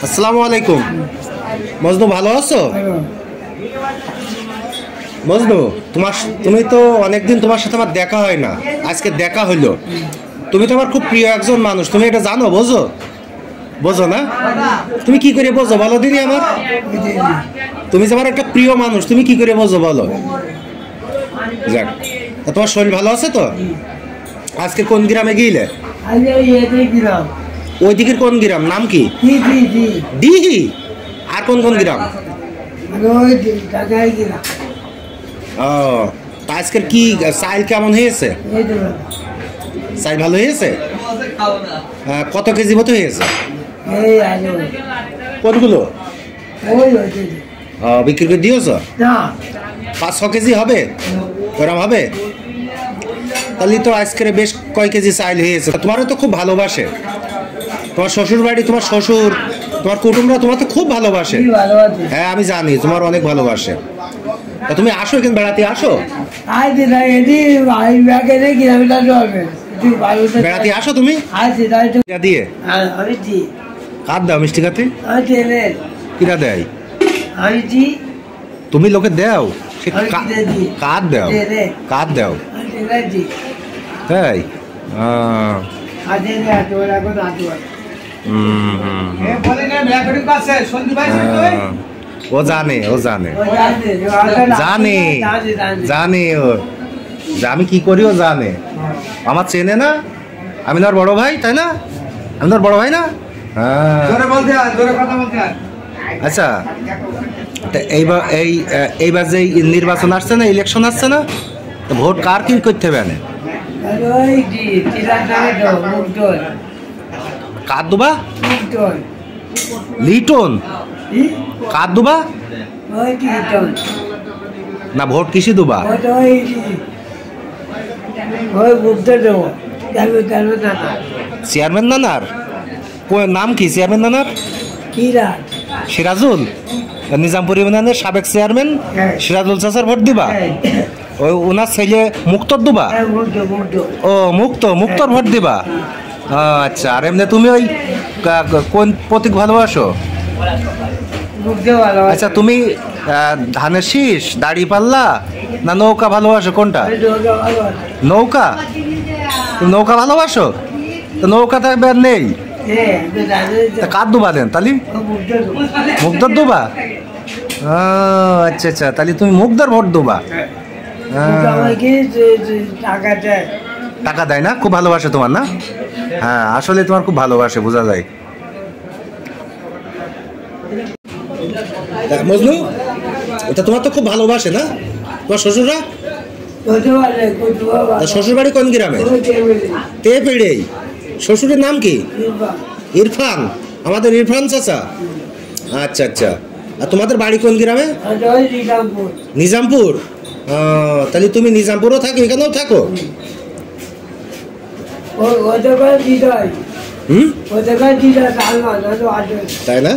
আসসালামু আলাইকুম। মজনু ভালো আছো? মজনু তুমি তো অনেকদিন তোমার সাথে আমার দেখা হয় না, আজকে দেখা হইলো। তুমি তো আমার খুব প্রিয় একজন মানুষ, তুমি এটা জানো? বোঝো? বোঝো না? তুমি কি করে বোঝো বলো দিদি আমার? তুমি যে আমার একটা প্রিয় মানুষ, তুমি কি করে বোঝো বলো? যাক, তোমার শরীর ভালো আছে তো? আজকে কোন গ্রামে গিয়েলে? ওই দিকের কোন গ্রাম, নাম কি? দিহি। আর কোন কোন গ্রাম? ও, আজকের কি চাইল কেমন হয়েছে? চাইল ভালো হয়েছে? কত কেজি মতো হয়েছে? কোনগুলো বিক্রি করে দিয়েছ? 5-6 কেজি হবে, ওরম হবে? তাহলে তো আজকের বেশ কয় কেজি চাইল হয়েছে। তোমারও তো খুব ভালোবাসে তোমার শ্বশুর বাড়ি, তোমার শ্বশুর, তোমার কুটুমরা তোমার তো খুব ভালোবাসে। হ্যাঁ আমি জানি তোমার অনেক ভালোবাসে। তা তুমি আসো, এখানে বেড়াতে আসো, বেড়াতে আসো তুমি দিয়ে। কার দাও মিষ্টি খাতে? কিরা দেয়? তুমি লোকে দাও, কার দাও? কার দাও? তাই? ও জানে, ও জানে, জানে জানে ও, আমি কি করি ও জানে। আমার চেনে না, আমি তোর বড় ভাই, তাই না? আমি তোর বড় ভাই না? হ্যাঁ। আচ্ছা, এইবার এইবার যে নির্বাচন আসছে না, ইলেকশন আসছে না, ভোট কার কি করতে হবে? কার দুবা? লিটন। কার দুবা না, ভোট কিসে দুবা? চেয়ারম্যান নানার নাম কি? চেয়ারম্যান নানার সিরাজুল, নিজামপুর ইউনিয়নের সাবেক চেয়ারম্যান সিরাজুল চাচার ভোট দিবা? ওই ওনার ছেলে মুক্তর দিবা? ও মুক্তর ভোট দিবা। আচ্ছা, আর এমনি তুমি ওই কোন প্রতীক ভালোবাসো? আচ্ছা, তুমি ধানের শীষ, দাড়ি পাল্লা না নৌকা ভালোবাসো, কোনটা? নৌকা। তুমি নৌকা ভালোবাসো? তো নৌকা থাকবে আর নেই, কার দুবা দেন তাহলে? মুগ্ধর দুবা? আচ্ছা আচ্ছা, তাহলে তুমি মুগ্ধর ভোট দুবা। টাকা দেয় না? খুব ভালোবাসে তোমার না? হ্যাঁ, আসলে তোমার খুব ভালোবাসে, বোঝা যায়। মজনু, এটা তোমার তো খুব ভালোবাসে না তোমার শ্বশুররা? শ্বশুর বাড়ি কোন গ্রামে? তেপেড়ে। শ্বশুরের নাম কি? ইরফান। আমাদের ইরফান চাচা। আচ্ছা আচ্ছা, আর তোমাদের বাড়ি কোন গ্রামে? নিজামপুর। তাহলে তুমি নিজামপুরও থাকো, এখানেও থাকো? তাই না?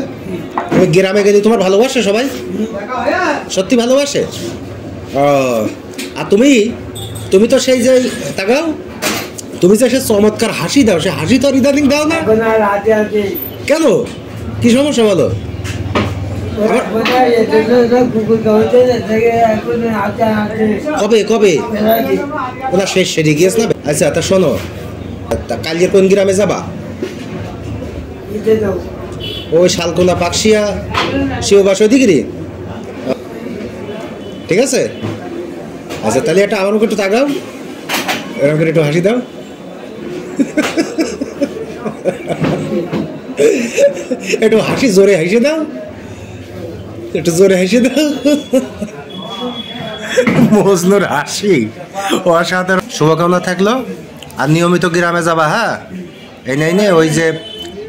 তুমি গ্রামে গেলে তোমার ভালোবাসে সবাই? সত্যি ভালোবাসে? আর তুমি তো সেই যে তাকাও, তুমি যে সে চমৎকার হাসি দাও, সে হাসি তো আর ইদানিং দাও না কেন? কি সমস্যা বলো? কবে কবে ওনার শেষ সেরে গিয়েছে না? আচ্ছা, তা শোনো, কালিয়া কোন গ্রামে যাবা? ওই শালকোনা পাকশিয়া শিববাস ওইদিকে। ঠিক আছে, আচ্ছা তাহলে একটা আমার মুখে একটু তাকাও, এরকম করে একটু হাসি দাও। একটু হাসি, জোরে হাসি দাও, একটু জোরে হাসি দাও। মজনুর হাসি অসাধারণ। শুভকামনা থাকলো। আর নিয়মিত গ্রামে যাবা। হ্যাঁ, এই নেই ওই যে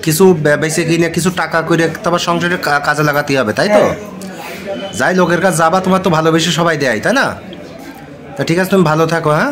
কিছু বেঁচে কিনে কিছু টাকা করে তারপর সংসারে কাজে লাগাতে হবে, তাই তো? যাই লোকের কাছে যাবা, তোমার তো ভালোবেসে সবাই দেয়, তাই না? তা ঠিক আছে, তুমি ভালো থাকো। হ্যাঁ।